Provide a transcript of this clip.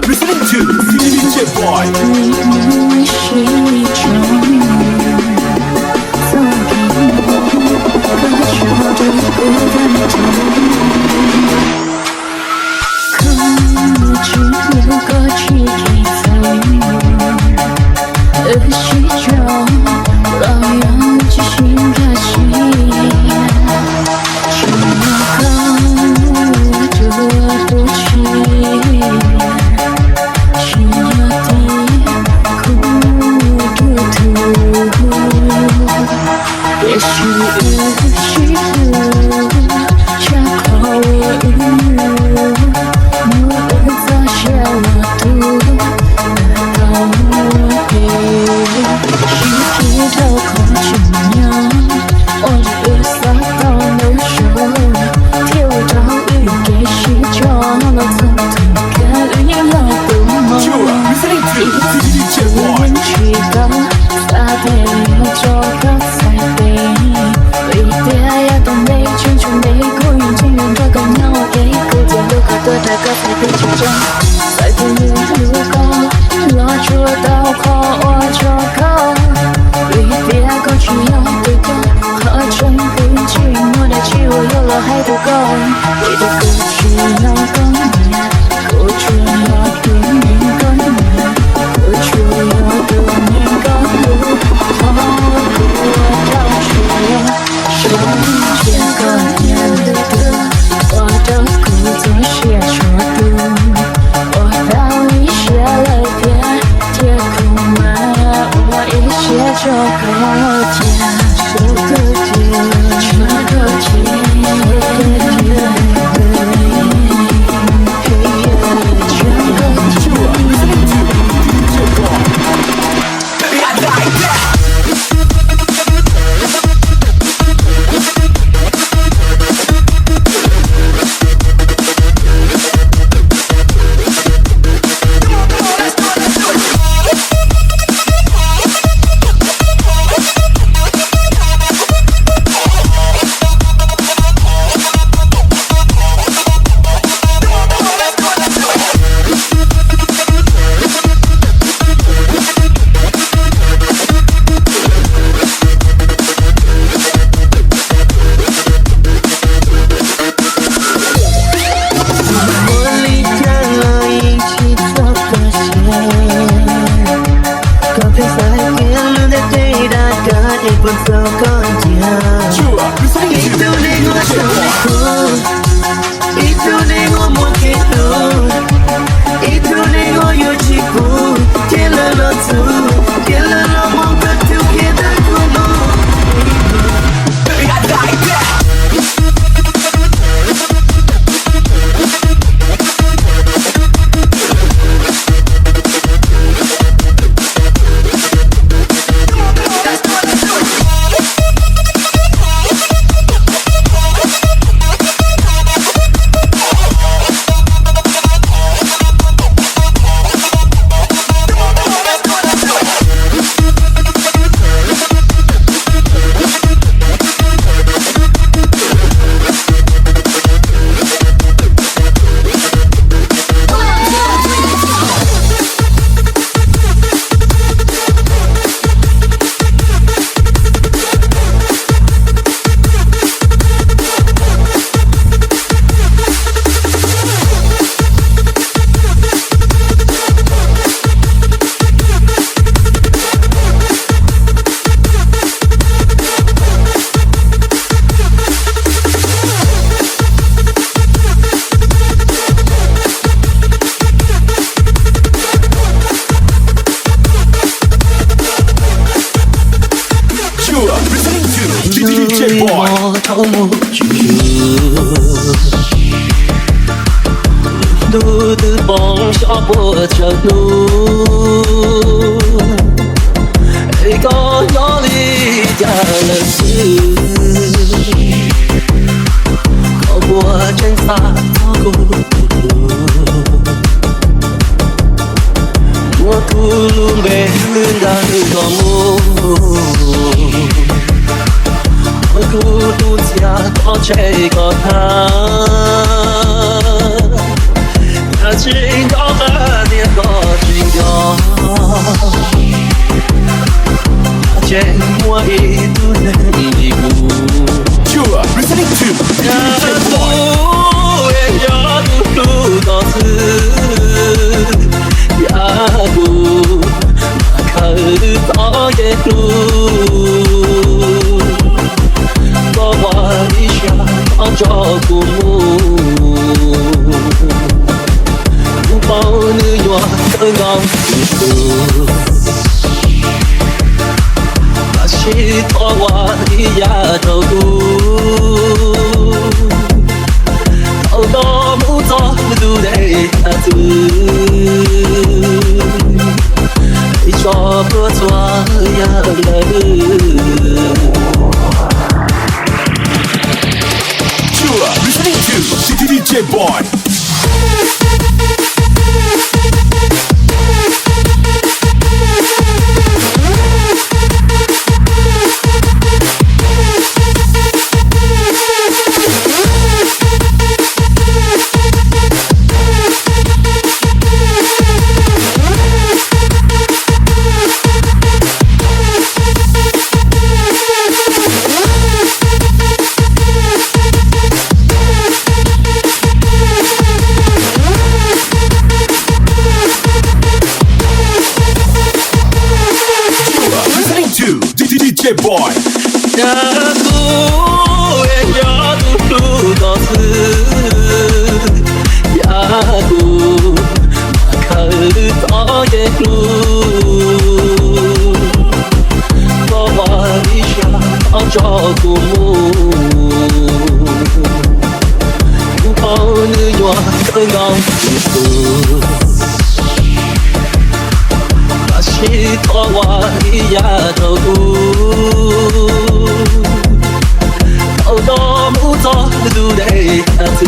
Listening to DJ Boy. 你是一种送给我可笑的孤单痛，可只有过去给走，而虚中老有记性可惜，只能靠我不去。也许无需恰好我我早下我度到我是皮头空去娘，我只撒到了手，跳到雨给洗妆了，从头看雨了多梦，一人去到撒的做个彩背。全全玫瑰用情人的狗鸟我给个见路口的大哥才被紧张，在天路高拉住刀口我就高，离别过去要对高，和真不寂寞的气我有了还不够，你的过去要更年，过去要多年更年，过去要多年更路，好过到处上天个年的歌，我的故作写出毒，我把你写了遍，天空吗？我一写就够甜，说个甜，说个甜，đu từ bóng cho bộ chờ đu có gió đi cha là sư có bùa trên xa cho cô mùa thu luôn về lưng đã từ gió mùa 不假多这个他，那只有个年个只有。见我一度能一步， You are listening to DJ Boy. 也要路到此，呀不，看到也路，我话一下当着父母，不保你我更高处。西托瓦伊亚头骨，头多木头都得他子，一说不错呀了。You are listening to DJ Boy. DJ Boy. 呀不，也要路到此，呀不，看到也路，我话一下当着父母，不保你我更高处。西托瓦伊亚头骨，头多木头都得他子。